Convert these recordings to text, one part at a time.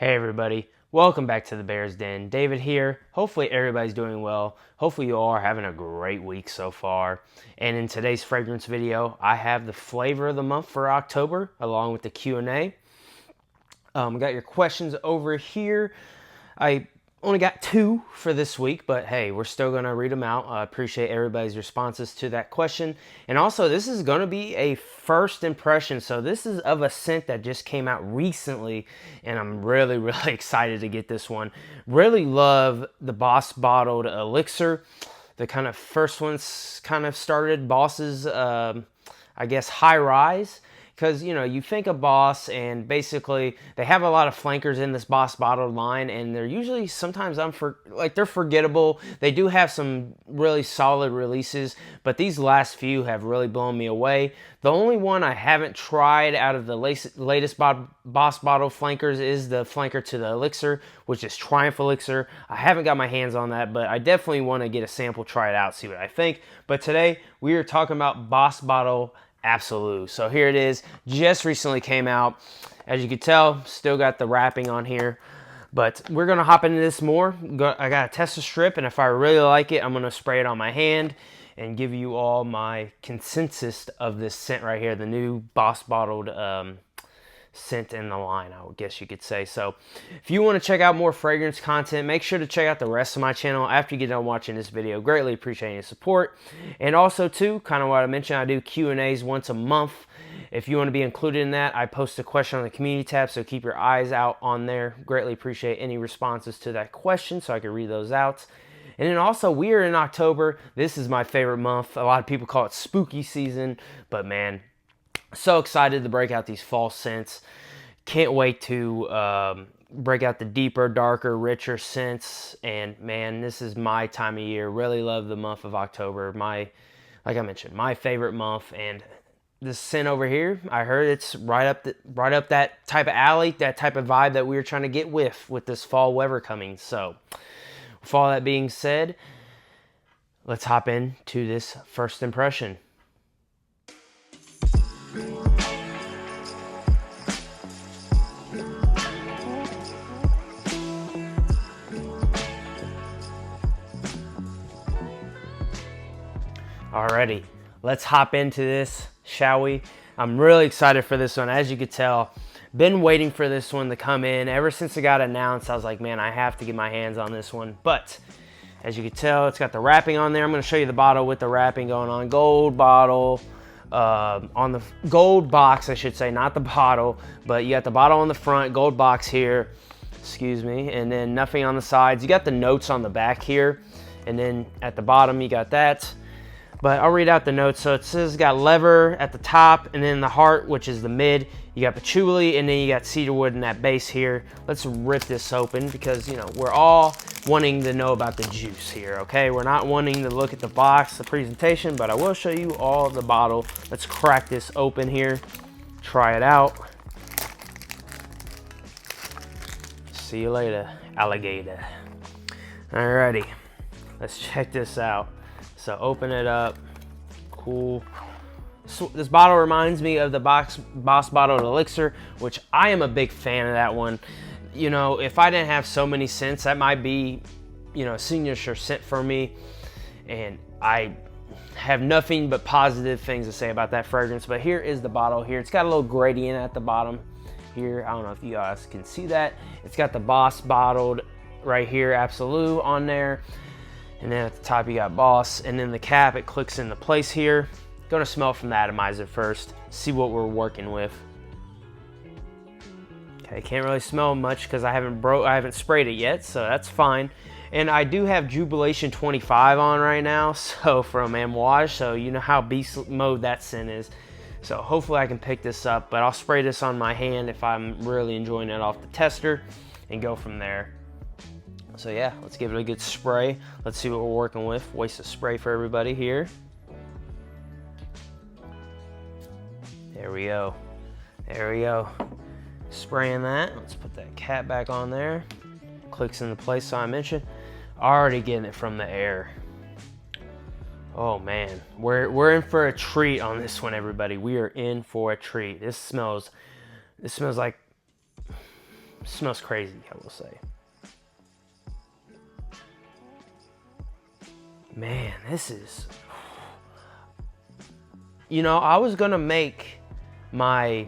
Hey everybody, welcome back to the Bears Den. David here. Hopefully everybody's doing well. Hopefully you all are having a great week so far. And in today's fragrance video, I have the flavor of the month for October along with the Q&A. Got your questions over here. I only got 2 for this week, but hey, we're still going to read them out. I appreciate everybody's responses to that question. And also, this is going to be a first impression. So this is of a scent that just came out recently, and I'm really excited to get this one. Really love the Boss Bottled Elixir. The kind of first one's kind of started Boss's, I guess, high rise. Because, you know, you think of Boss and basically they have a lot of flankers in this Boss Bottled line, and they're usually sometimes they're forgettable. They do have some really solid releases, but these last few have really blown me away. The only one I haven't tried out of the latest Boss Bottled flankers is the flanker to the Elixir, which is Triumph Elixir. I haven't got my hands on that, but I definitely want to get a sample, try it out, see what I think. But today we are talking about Boss Bottled Absolu. So here it is, just recently came out. As you can tell, still got the wrapping on here, but we're gonna hop into this more. I got a tester strip, and if I really like it, I'm gonna spray it on my hand and give you all my consensus of this scent right here, the new Boss Bottled scent in the line, I would guess you could say. So if you want to check out more fragrance content, make sure to check out the rest of my channel after you get done watching this video. Greatly appreciate your support. And also too, kind of what I mentioned, I do Q&As once a month. If you want to be included in that, I post a question on the community tab, so keep your eyes out on there. Greatly appreciate any responses to that question so I can read those out. And then also, we are in October. This is my favorite month. A lot of people call it spooky season, but man, so excited to break out these fall scents. Can't wait to break out the deeper, darker, richer scents. And man, this is my time of year. Really love the month of October. Like I mentioned, my favorite month. And this scent over here, I heard it's right up that type of alley, that type of vibe that we were trying to get with this fall weather coming. So with all that being said, let's hop into this first impression. Alrighty, let's hop into this, shall we? I'm really excited for this one. As you could tell, been waiting for this one to come in. Ever since it got announced, I was like, man, I have to get my hands on this one. But as you can tell, it's got the wrapping on there. I'm going to show you the bottle with the wrapping going on. Gold bottle. On the gold box, I should say, not the bottle, but you got the bottle on the front, gold box here, excuse me, and then nothing on the sides. You got the notes on the back here, and then at the bottom you got that. But I'll read out the notes. So it says it's got leather at the top, and then the heart, which is the mid. You got patchouli, and then you got cedarwood in that base here. Let's rip this open because, you know, we're all wanting to know about the juice here, okay? We're not wanting to look at the box, the presentation, but I will show you all the bottle. Let's crack this open here, try it out. See you later, alligator. Alrighty, let's check this out. So open it up, cool. So this bottle reminds me of the Boss Bottled Elixir, which I am a big fan of that one. You know, if I didn't have so many scents, that might be, you know, a signature scent for me. And I have nothing but positive things to say about that fragrance. But here is the bottle here. It's got a little gradient at the bottom here. I don't know if you guys can see that. It's got the Boss Bottled right here, Absolu on there. And then at the top you got Boss. And then the cap, it clicks into place here. Gonna smell from the atomizer first, see what we're working with. Okay, can't really smell much because I haven't sprayed it yet, so that's fine. And I do have Jubilation 25 on right now, so from Amouage, so you know how beast mode that scent is. So hopefully I can pick this up, but I'll spray this on my hand if I'm really enjoying it off the tester and go from there. So yeah, let's give it a good spray. Let's see what we're working with. Waste of spray for everybody here. There we go. There we go. Spraying that. Let's put that cap back on there. Clicks into place, so I mentioned. Already getting it from the air. Oh man, we're in for a treat on this one, everybody. We are in for a treat. This smells like smells crazy, I will say. Man, this is... You know, I was gonna make my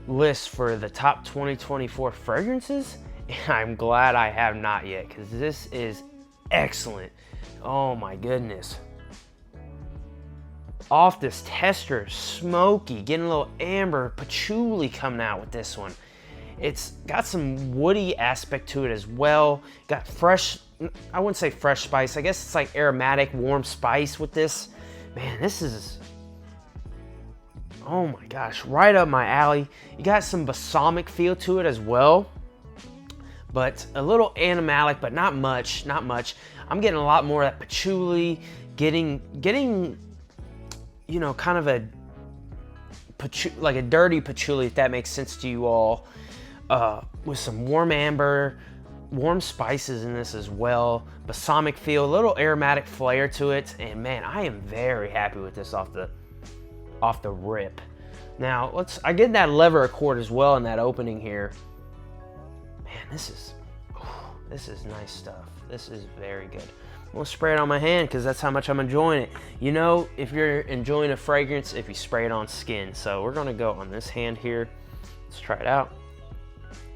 list for the top 2024 fragrances, and I'm glad I have not yet, because this is excellent. Oh my goodness. Off this tester, smoky, getting a little amber, patchouli coming out with this one. It's got some woody aspect to it as well. Got fresh, I wouldn't say fresh spice, I guess it's like aromatic, warm spice with this. Man, this is, oh my gosh, right up my alley. You got some balsamic feel to it as well, but a little animalic, but not much, not much. I'm getting a lot more of that patchouli, getting, you know, kind of a, like a dirty patchouli, if that makes sense to you all, with some warm amber, warm spices in this as well, balsamic feel, a little aromatic flair to it, and man, I am very happy with this off the rip. Now, I get that leather accord as well in that opening here. Man, this is nice stuff. This is very good. I'm gonna spray it on my hand because that's how much I'm enjoying it. You know, if you're enjoying a fragrance, if you spray it on skin. So we're gonna go on this hand here. Let's try it out.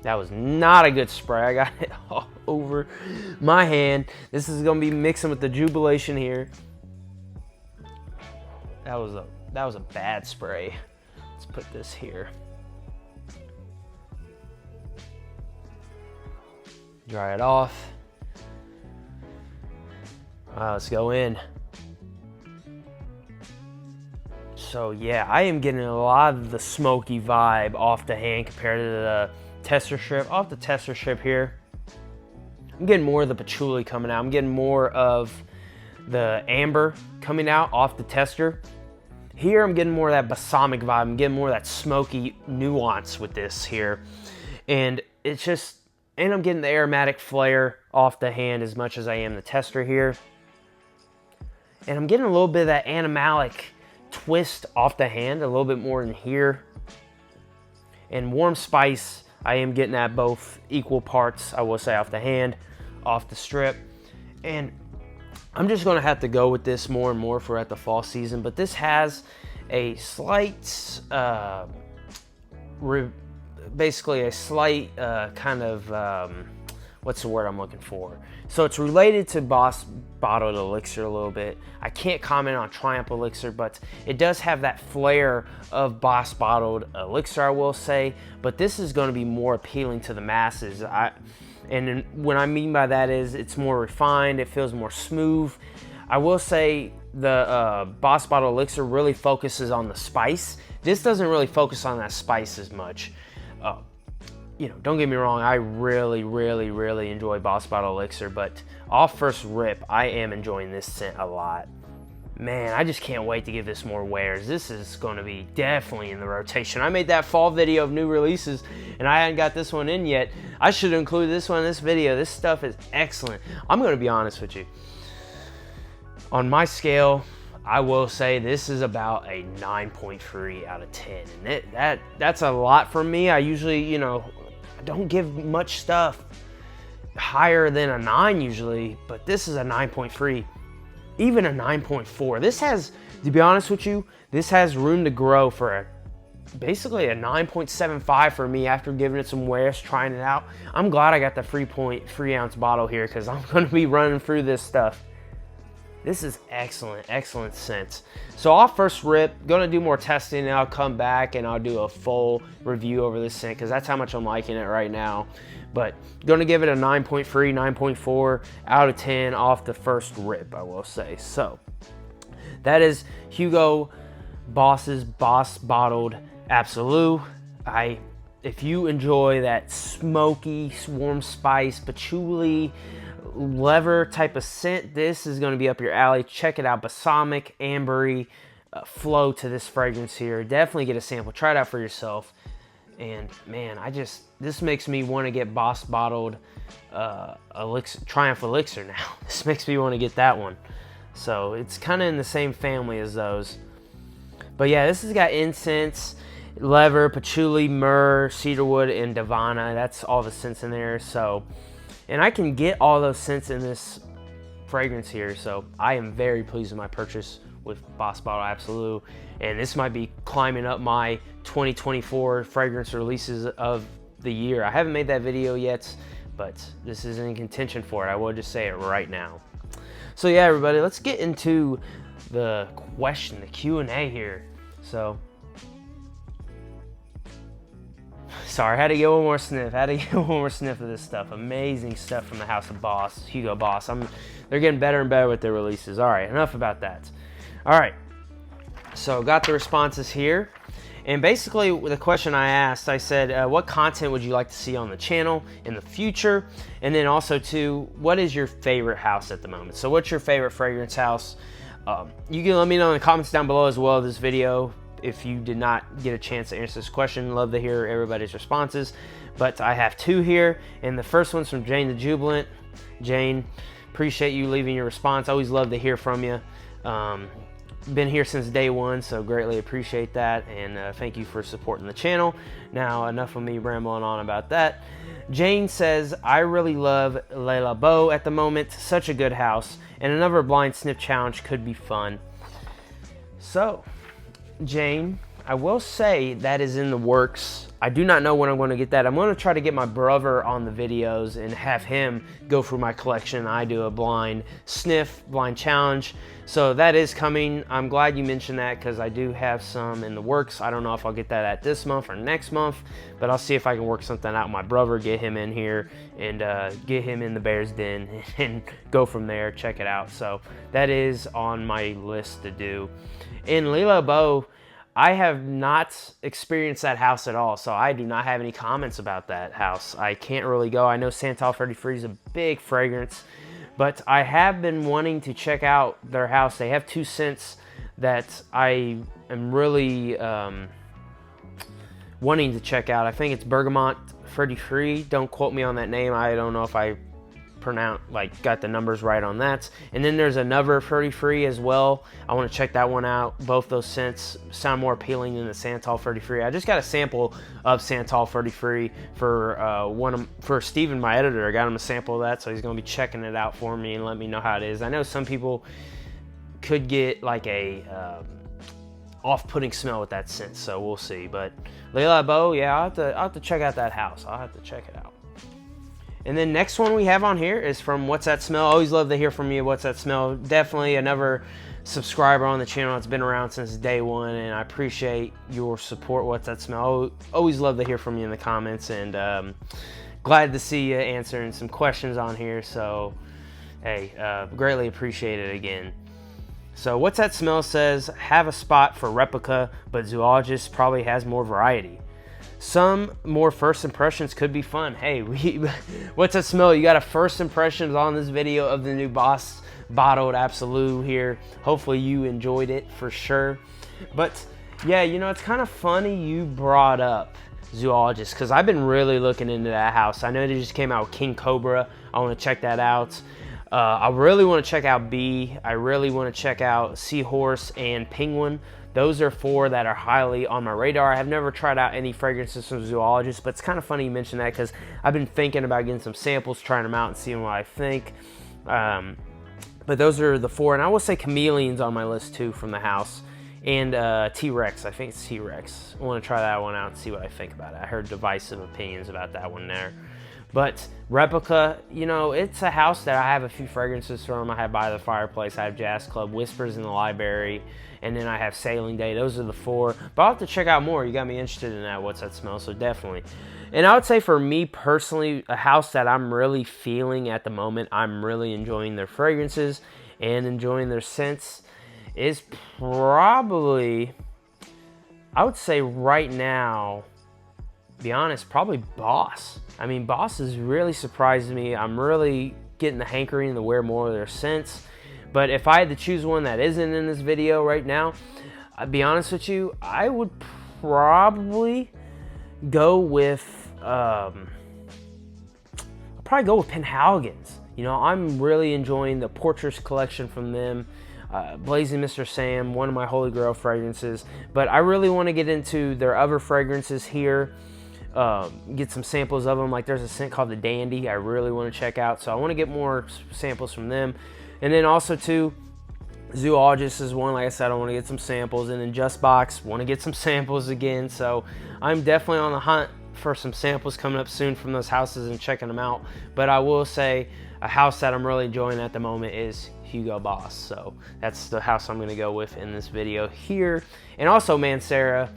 That was not a good spray. I got it all over my hand. This is gonna be mixing with the Jubilation here. That was a bad spray. Let's put this here. Dry it off. Let's go in. So yeah, I am getting a lot of the smoky vibe off the hand compared to the tester strip. Off the tester strip here, I'm getting more of the patchouli coming out. I'm getting more of the amber coming out off the tester. Here I'm getting more of that balsamic vibe. I'm getting more of that smoky nuance with this here. And it's just, and I'm getting the aromatic flair off the hand as much as I am the tester here. And I'm getting a little bit of that animalic twist off the hand, a little bit more in here. And warm spice, I am getting at both equal parts, I will say, off the hand, off the strip. And I'm just gonna have to go with this more and more for at the fall season, but this has a slight, basically a slight kind of, what's the word I'm looking for? So it's related to Boss Bottled Elixir a little bit. I can't comment on Triumph Elixir, but it does have that flair of Boss Bottled Elixir, I will say, but this is gonna be more appealing to the masses. And what I mean by that is it's more refined, it feels more smooth. I will say the Boss Bottled Elixir really focuses on the spice. This doesn't really focus on that spice as much. You know, don't get me wrong, I really enjoy Boss Bottled Elixir, but off first rip, I am enjoying this scent a lot. Man, I just can't wait to give this more wears. This is going to be definitely in the rotation. I made that fall video of new releases, and I hadn't got this one in yet. I should include this one in this video. This stuff is excellent. I'm going to be honest with you. On my scale, I will say this is about a 9.3 out of 10. And that's a lot for me. I usually, you know, I don't give much stuff higher than a 9 usually, but this is a 9.3. Even a 9.4. This has, to be honest with you, this has room to grow for basically a 9.75 for me after giving it some wears, trying it out. I'm glad I got the 3.3 ounce bottle here because I'm going to be running through this stuff. This is excellent scent. So off first rip, gonna do more testing and I'll come back and I'll do a full review over this scent because that's how much I'm liking it right now. But gonna give it a 9.3, 9.4 out of 10 off the first rip, I will say. So that is Hugo Boss's Boss Bottled Absolu. If you enjoy that smoky, warm spice, patchouli, leather type of scent, this is going to be up your alley. Check it out. Balsamic, ambery flow to this fragrance here. Definitely get a sample. Try it out for yourself. And man, this makes me want to get Boss Bottled Triumph Elixir now. This makes me want to get that one. So it's kind of in the same family as those. But yeah, this has got incense. leather, patchouli, myrrh, cedarwood, and davana. That's all the scents in there. So, and I can get all those scents in this fragrance here. So I am very pleased with my purchase with Boss Bottled Absolu, and this might be climbing up my 2024 fragrance releases of the year. I haven't made that video yet, but this is in contention for it. I will just say it right now. So yeah, everybody, let's get into the question, the Q&A here. So, sorry, I had to get one more sniff. I had to get one more sniff of this stuff. Amazing stuff from the House of Boss, Hugo Boss. They're getting better and better with their releases. All right, enough about that. All right, so got the responses here. And basically, the question I asked, I said, what content would you like to see on the channel in the future? And then also, too, what is your favorite house at the moment? So what's your favorite fragrance house? You can let me know in the comments down below as well this video. If you did not get a chance to answer this question, love to hear everybody's responses. But I have two here, and the first one's from Jane the Jubilant. Jane, appreciate you leaving your response. I always love to hear from you. Been here since day one, so greatly appreciate that, and thank you for supporting the channel. Now, enough of me rambling on about that. Jane says, I really love Le Labo at the moment. Such a good house, and another blind sniff challenge could be fun. So, Jane, I will say that is in the works. I do not know when I'm going to get that. I'm going to try to get my brother on the videos and have him go through my collection. I do a blind sniff, blind challenge. So that is coming. I'm glad you mentioned that because I do have some in the works. I don't know if I'll get that at this month or next month, but I'll see if I can work something out with my brother, get him in here, and get him in the Bear's Den and go from there, check it out. So that is on my list to do. In Le Labo, I have not experienced that house at all, so I do not have any comments about that house. I can't really go. I know Santal 33 is a big fragrance, but I have been wanting to check out their house. They have two scents that I am really wanting to check out. I think it's Bergamot 33. Don't quote me on that name. I don't know if I got the numbers right on that. And then there's another 33 as well. I want to check that one out. Both those scents sound more appealing than the Santal 33. I just got a sample of Santal 33 for Steven, my editor. I got him a sample of that, so he's going to be checking it out for me and let me know how it is. I know some people could get like a off-putting smell with that scent, so we'll see. But Le Labo, yeah, I'll have to check out that house. I'll have to check it out. And then next one we have on here is from What's That Smell? Always love to hear from you, What's That Smell? Definitely another subscriber on the channel that's been around since day one, and I appreciate your support, What's That Smell? Always love to hear from you in the comments, and glad to see you answering some questions on here, so hey, greatly appreciate it again. So What's That Smell says, have a spot for replica, but Zoologist probably has more variety. Some more first impressions could be fun. Hey, What's That Smell? You got a first impressions on this video of the new Boss Bottled Absolu here. Hopefully you enjoyed it for sure. But yeah, you know, it's kind of funny you brought up Zoologist because I've been really looking into that house. I know they just came out with King Cobra. I want to check that out. I really want to check out Bee. I really want to check out Seahorse and Penguin. Those are four that are highly on my radar. I have never tried out any fragrances from Zoologist, but it's kind of funny you mention that because I've been thinking about getting some samples, trying them out, and seeing what I think. But those are the four. And I will say Chameleon's on my list too from the house. And T-Rex, I think it's T-Rex. I want to try that one out and see what I think about it. I heard divisive opinions about that one there. But Replica, you know, it's a house that I have a few fragrances from. I have By the Fireplace, I have Jazz Club, Whispers in the Library, and then I have Sailing Day. Those are the four. But I'll have to check out more. You got me interested in that, What's That Smell? So definitely. And I would say for me personally, a house that I'm really feeling at the moment, I'm really enjoying their fragrances and enjoying their scents, is probably, I would say right now, be honest, probably Boss. I mean, Boss has really surprised me. I'm really getting the hankering to wear more of their scents. But if I had to choose one that isn't in this video right now, I'll be honest with you, I would probably go with, Penhaligon's. You know, I'm really enjoying the Portraits collection from them. Blazing Mr. Sam, one of my holy grail fragrances. But I really want to get into their other fragrances here. Get some samples of them. Like there's a scent called the Dandy I really want to check out, so I want to get more samples from them. And then also too, Zoologist is one, like I said, I want to get some samples. And then Just Box, want to get some samples again. So I'm definitely on the hunt for some samples coming up soon from those houses and checking them out. But I will say a house that I'm really enjoying at the moment is Hugo Boss. So that's the house I'm going to go with in this video here. And also Mancera,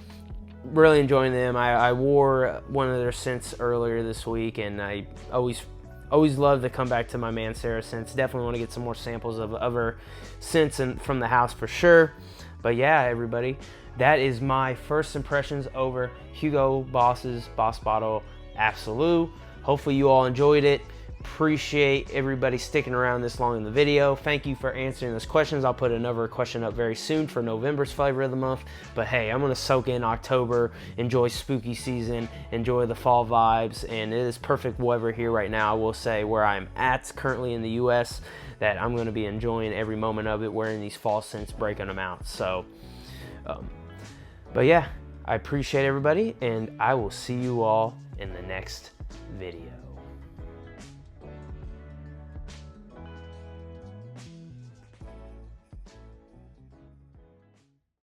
really enjoying them. I wore one of their scents earlier this week, and I always love to come back to my Mancera scents. Definitely want to get some more samples of other scents from the house for sure. But yeah, everybody, that is my first impressions over Hugo Boss's Boss Bottled Absolu. Hopefully you all enjoyed it. Appreciate everybody sticking around this long in the video. Thank you for answering those questions. I'll put another question up very soon for November's flavor of the month. But hey, I'm gonna soak in October, enjoy spooky season, enjoy the fall vibes, and it is perfect weather here right now. I will say where I'm at currently in the US, that I'm gonna be enjoying every moment of it, wearing these fall scents, breaking them out. So, but yeah, I appreciate everybody, and I will see you all in the next video.